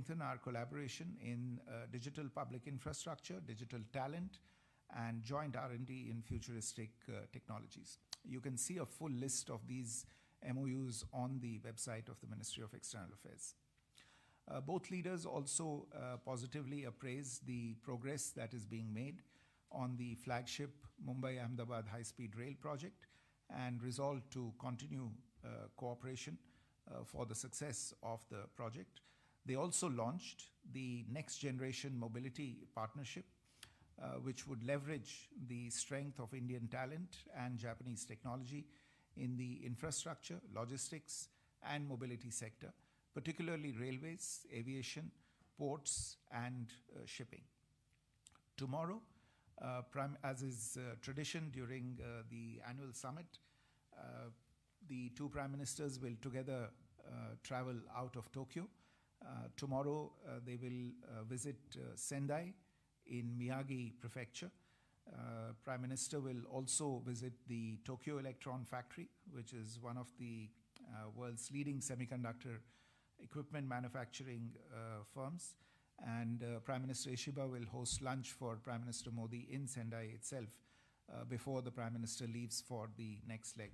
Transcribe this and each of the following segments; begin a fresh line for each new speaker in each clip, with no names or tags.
strengthen our collaboration in digital public infrastructure, digital talent, and joint R&D in futuristic technologies. You can see a full list of these MOUs on the website of the Ministry of External Affairs. Both leaders also positively appraised the progress that is being made on the flagship Mumbai-Ahmedabad high-speed rail project and resolved to continue cooperation for the success of the project. They also launched the Next Generation Mobility Partnership, which would leverage the strength of Indian talent and Japanese technology in the infrastructure, logistics, and mobility sector, particularly railways, aviation, ports, and shipping. Tomorrow, as is tradition during the annual summit, the two prime ministers will together travel out of Tokyo. Tomorrow, they will visit Sendai in Miyagi Prefecture. Prime Minister will also visit the Tokyo Electron Factory, which is one of the world's leading semiconductor equipment manufacturing firms. And Prime Minister Ishiba will host lunch for Prime Minister Modi in Sendai itself before the Prime Minister leaves for the next leg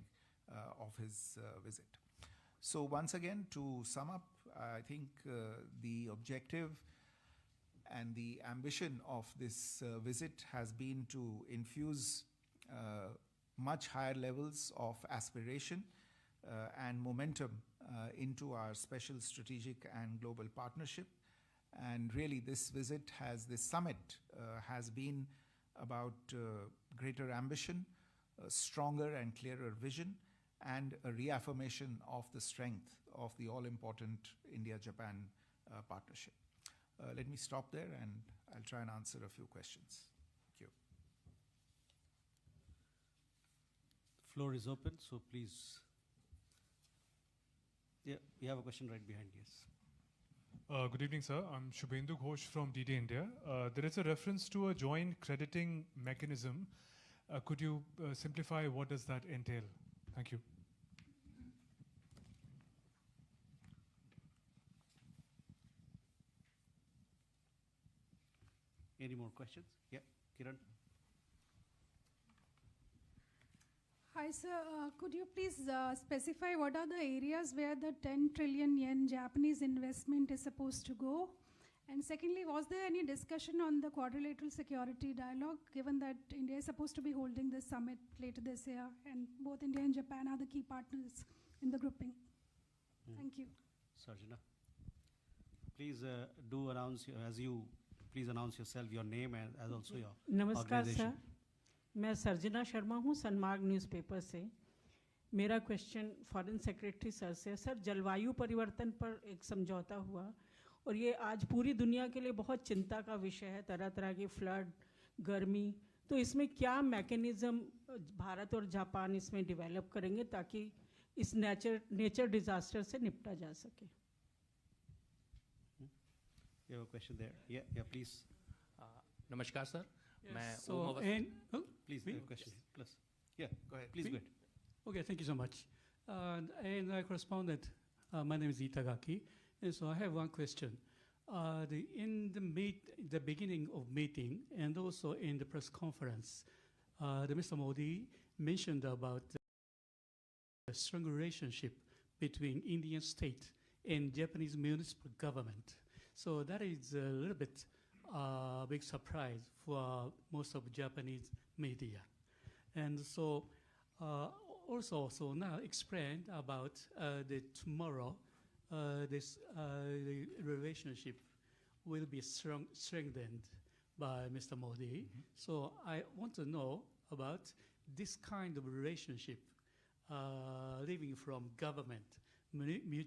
of his visit. So once again, to sum up, I think the objective and the ambition of this visit has been to infuse much higher levels of aspiration and momentum into our special strategic and global partnership. And really this summit has been about greater ambition, a stronger and clearer vision, and a reaffirmation of the strength of the all-important India-Japan partnership. Let me stop there and I'll try and answer a few questions. Thank you.
The floor is open, so please. Yeah, we have a question right behind, yes.
Good evening, sir. I'm Shubhendu Ghosh from DD India. There is a reference to a joint crediting mechanism. Could you simplify what does that entail? Thank you.
Any more questions? Yeah, Kiran.
Hi, sir. Could you please specify what are the areas where the 10 trillion yen Japanese investment is supposed to go? And secondly, was there any discussion on the quadrilateral security dialogue, given that India is supposed to be holding this summit later this year, and both India and Japan are the key partners in the grouping? Thank you.
Sarjana, please do announce, please announce yourself, your name, and as also your
नमस्कार
organization.
Sir, मैं सर्जना शर्मा हूँ Sanmarg newspaper से. मेरा question foreign secretary sir से. Sir, जलवायु परिवर्तन पर एक समझौता हुआ और ये आज पूरी दुनिया के लिए बहुत चिंता का विषय है. तरह तरह की फ्लड, गर्मी, तो इसमें क्या मैकेनिज्म भारत और जापान इसमें डेवलप करेंगे ताकि इस नेचर डिजास्टर से निपटा जा सके?
You have a question there. Yeah, please.
नमस्कार sir.
Yes,
Please, you have a question. Plus. Yeah, go ahead. Please go ahead.
Okay, thank you so much. And I correspondent, my name is Itagaki, and so I have one question. In the beginning of meeting and also in the press conference, Mr. Modi mentioned about the strong relationship between Indian state and Japanese municipal government. So that is a little bit big surprise for most of Japanese media. And so also now explained about the tomorrow this the relationship will be strengthened by Mr. Modi. So I want to know about this kind of relationship living from government,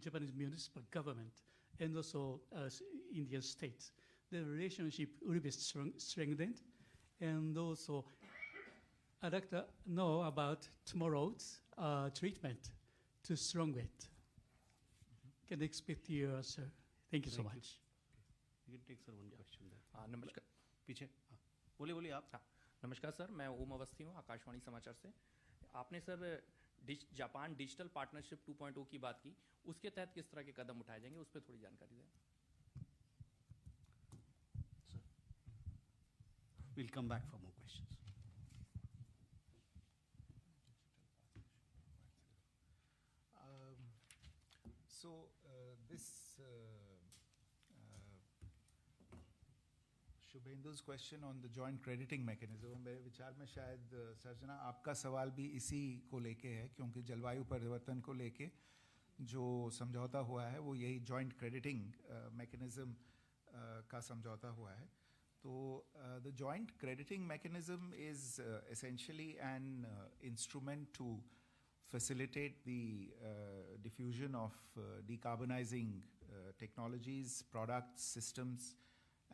Japanese municipal government, and also Indian state. The relationship will be strengthened, and also I'd like to know about tomorrow's treatment to strong it. Can I expect your answer? Thank you so much.
You can take sir one question there.
नमस्कार.
पीछे बोलिए आप.
नमस्कार sir, मैं ओम अवस्थी हूँ आकाशवाणी समाचार से. आपने सर जापान डिजिटल पार्टनरशिप 2.0 की बात की, उसके तहत किस तरह के कदम उठाए जाएंगे, उस पर थोड़ी जानकारी दें.
we'll come back for more questions.
So this शुभेंदु's question on the joint crediting mechanism, मेरे विचार में शायद सर्जना आपका सवाल भी इसी को लेके है, क्योंकि जलवायु परिवर्तन को लेके जो समझौता हुआ है वो यही joint crediting mechanism का समझौता हुआ है. So the joint crediting mechanism is essentially an instrument to facilitate the diffusion of decarbonizing technologies, products, systems,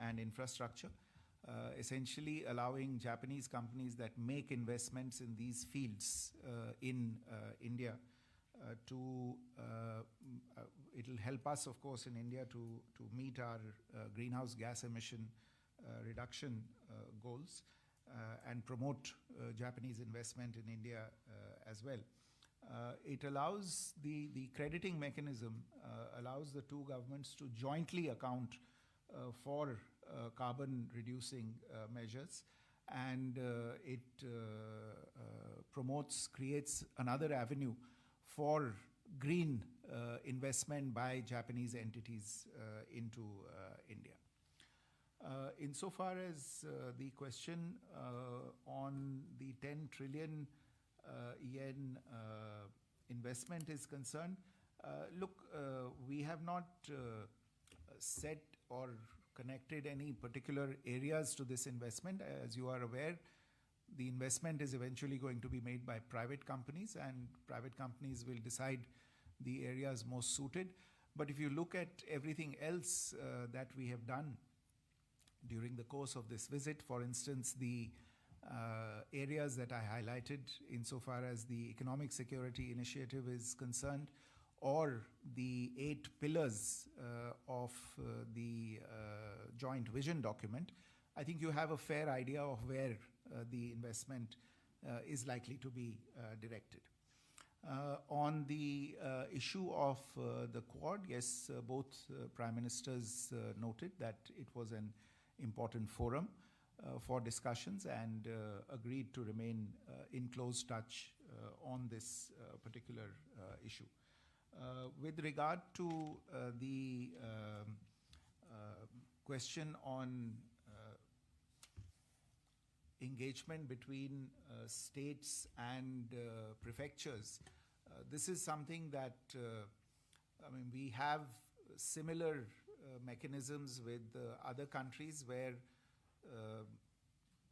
and infrastructure, essentially allowing Japanese companies that make investments in these fields in India it'll help us, of course, in India to meet our greenhouse gas emission reduction goals and promote Japanese investment in India as well. It allows the crediting mechanism allows the two governments to jointly account for carbon reducing measures, and it creates another avenue for green investment by Japanese entities into India. Insofar as the question on the 10 trillion yen investment is concerned, look, we have not set or connected any particular areas to this investment. As you are aware, the investment is eventually going to be made by private companies, and private companies will decide the areas most suited. But if you look at everything else that we have done during the course of this visit, for instance, the areas that I highlighted insofar as the economic security initiative is concerned, or the 8 pillars of the joint vision document, I think you have a fair idea of where the investment is likely to be directed. On the issue of the Quad, yes, both Prime Ministers noted that it was an important forum for discussions and agreed to remain in close touch on this particular issue. With regard to the question on engagement between states and prefectures, this is something that we have similar mechanisms with other countries where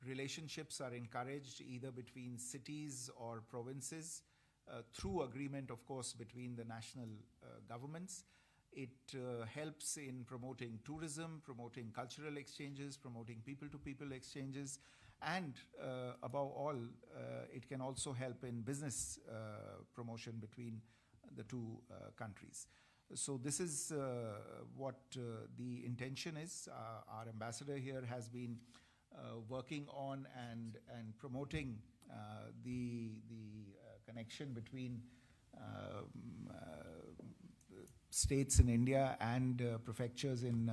relationships are encouraged either between cities or provinces through agreement, of course, between the national governments. It helps in promoting tourism, promoting cultural exchanges, promoting people-to-people exchanges, and above all, it can also help in business promotion between the two countries. So this is what the intention is. Our ambassador here has been working on and promoting the connection between states in India and prefectures in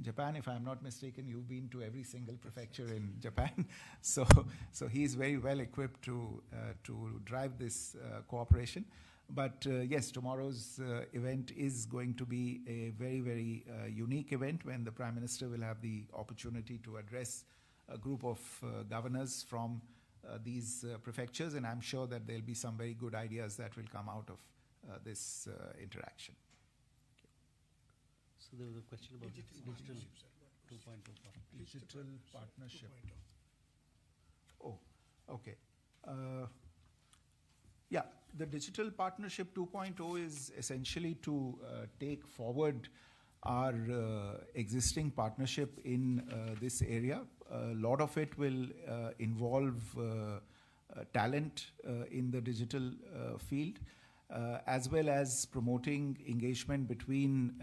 Japan. If I'm not mistaken, you've been to every single prefecture in Japan. So he's very well equipped to drive this cooperation. But yes, tomorrow's event is going to be a very, very unique event when the Prime Minister will have the opportunity to address a group of governors from these prefectures, and I'm sure that there'll be some very good ideas that will come out of this interaction.
So there was a question about digital 2.0.
Digital partnership. Oh, okay. Yeah, the Digital Partnership 2.0 is essentially to take forward our existing partnership in this area. A lot of it will involve talent in the digital field, as well as promoting engagement between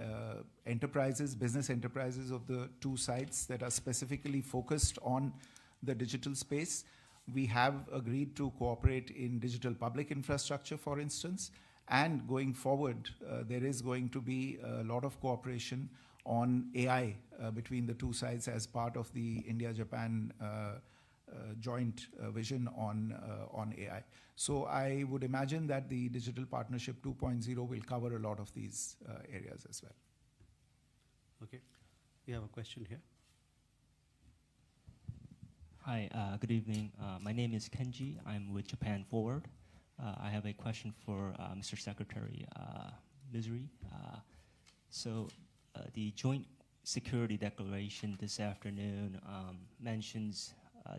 enterprises, business enterprises of the two sides that are specifically focused on the digital space. We have agreed to cooperate in digital public infrastructure, for instance, and going forward, there is going to be a lot of cooperation on AI between the two sides as part of the India-Japan joint vision on AI. So I would imagine that the Digital Partnership 2.0 will cover a lot of these areas as well.
Okay, we have a question here.
Hi, good evening. My name is Kenji. I'm with Japan Forward. I have a question for Mr. Secretary Misery. The Joint Security Declaration this afternoon mentions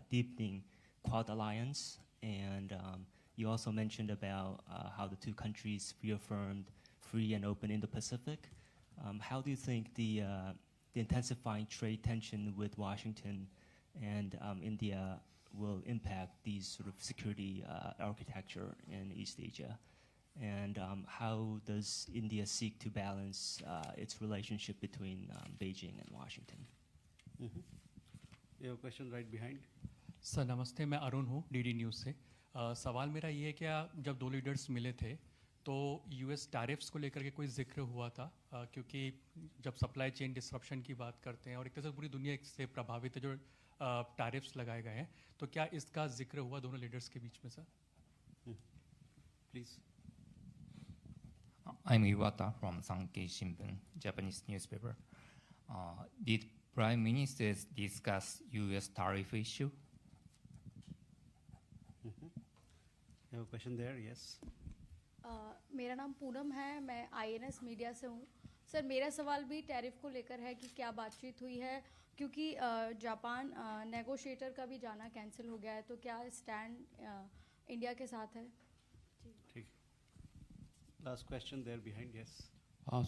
deepening Quad Alliance, and you also mentioned about how the two countries reaffirmed free and open Indo-Pacific. How do you think the intensifying trade tension with Washington and India will impact these sort of security architecture in East Asia? And how does India seek to balance its relationship between Beijing and Washington?
You have a question right behind.
Sir नमस्ते, मैं अरुण हूँ DD news से। सवाल मेरा ये है कि जब दो लीडर्स मिले थे तो यूएस टैरिफ्स को लेकर के कोई जिक्र हुआ था, क्योंकि जब सप्लाई चेन डिसरप्शन की बात करते हैं और एक तरह से पूरी दुनिया इससे प्रभावित है जो टैरिफ्स लगाए गए हैं, तो क्या इसका जिक्र हुआ दोनों लीडर्स के बीच में sir?
Please.
I'm Iwata from Sankei Shimbun, Japanese newspaper. Did Prime Ministers discuss U.S. tariff issue?
You have a question there, yes.
मेरा नाम पूनम है, मैं आईएनएस मीडिया से हूँ। सर मेरा सवाल भी टैरिफ को लेकर है कि क्या बातचीत हुई है, क्योंकि जापान नेगोशिएटर का भी जाना कैंसिल हो गया है, तो क्या स्टैंड इंडिया के साथ है?
ठीक। Last question there behind, yes.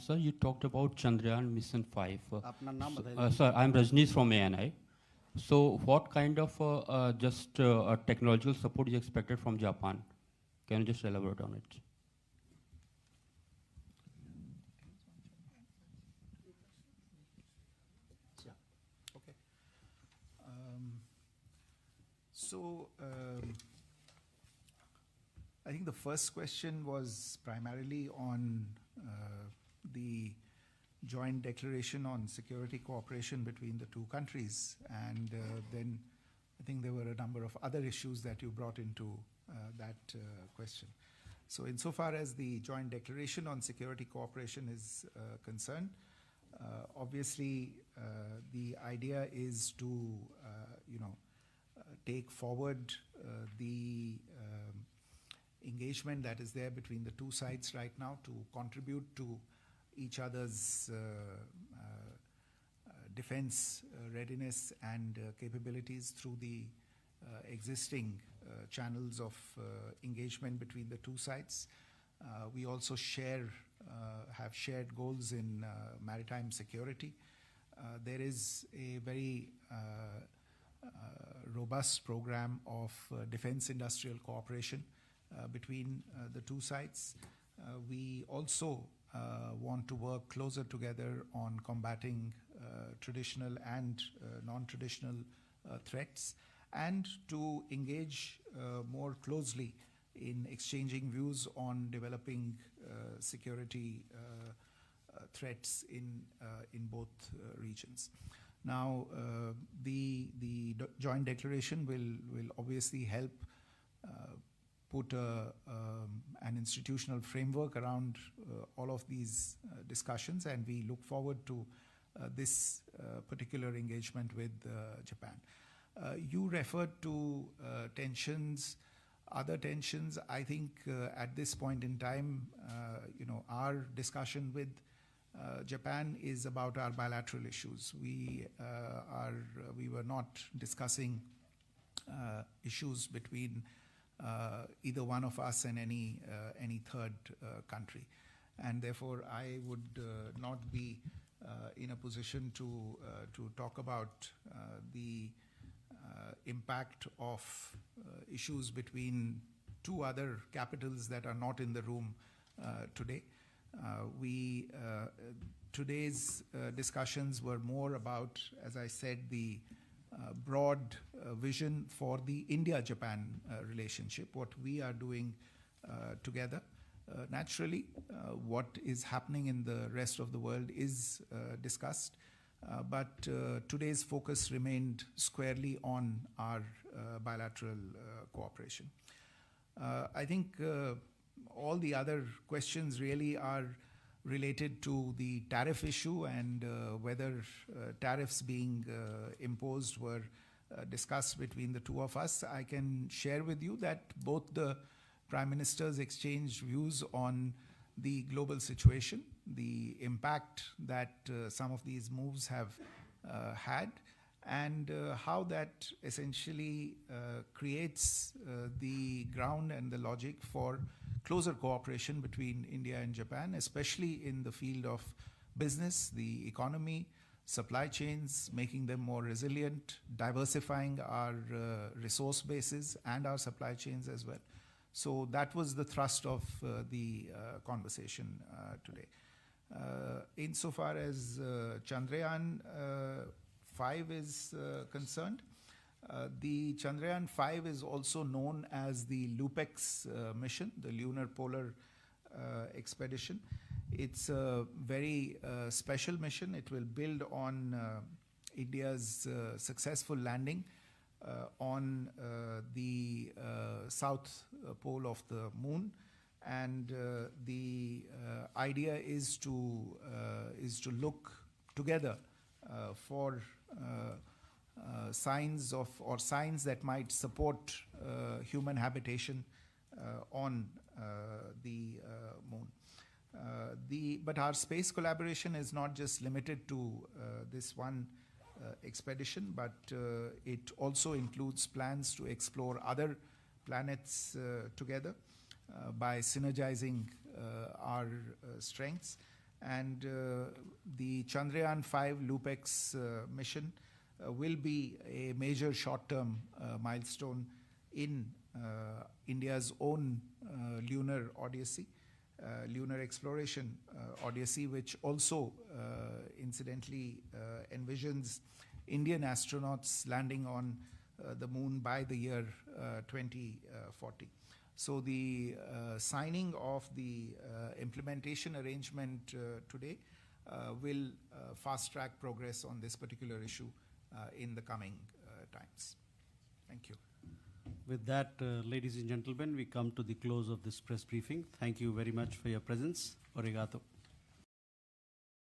Sir, you talked about Chandrayaan Mission 5.
अपना नाम बताइए।
Sir, I'm Rajneesh from ANI. So, what kind of technological support is expected from Japan? Can you just elaborate on it?
Okay. I think the first question was primarily on the joint declaration on security cooperation between the two countries, and then I think there were a number of other issues that you brought into that question. So insofar as the joint declaration on security cooperation is concerned, obviously the idea is to take forward the engagement that is there between the two sides right now to contribute to each other's defense readiness and capabilities through the existing channels of engagement between the two sides. We also have shared goals in maritime security. There is a very robust program of defense industrial cooperation between the two sides. We also want to work closer together on combating traditional and non-traditional threats, and to engage more closely in exchanging views on developing security threats in both regions. Now, the joint declaration will obviously help put an institutional framework around all of these discussions, and we look forward to this particular engagement with Japan. You referred to tensions, other tensions. I think at this point in time, our discussion with Japan is about our bilateral issues. We were not discussing issues between either one of us and any third country, and therefore I would not be in a position to talk about the impact of issues between two other capitals that are not in the room today. Today's discussions were more about, as I said, the broad vision for the India-Japan relationship, what we are doing together, Naturally, what is happening in the rest of the world is discussed, but today's focus remained squarely on our bilateral cooperation. I think all the other questions really are related to the tariff issue and whether tariffs being imposed were discussed between the two of us. I can share with you that both the Prime Ministers exchanged views on the global situation, the impact that some of these moves have had, and how that essentially creates the ground and the logic for closer cooperation between India and Japan, especially in the field of business, the economy, supply chains, making them more resilient, diversifying our resource bases and our supply chains as well. So that was the thrust of the conversation today. Insofar as Chandrayaan 5 is concerned, the Chandrayaan 5 is also known as the LUPEX mission, the Lunar Polar Expedition. It's a very special mission. It will build on India's successful landing on the south pole of the moon, and the idea is to look together for signs that might support human habitation on the moon. But our space collaboration is not just limited to this one expedition, but it also includes plans to explore other planets together by synergizing our strengths. And the Chandrayaan 5 LUPEX mission will be a major short-term milestone in India's own lunar odyssey, lunar exploration odyssey, which also incidentally envisions Indian astronauts landing on the moon by the year 2040. So the signing of the implementation arrangement today will fast-track progress on this particular issue in the coming times. Thank you.
With that, ladies and gentlemen, we come to the close of this press briefing. Thank you very much for your presence. Obrigado.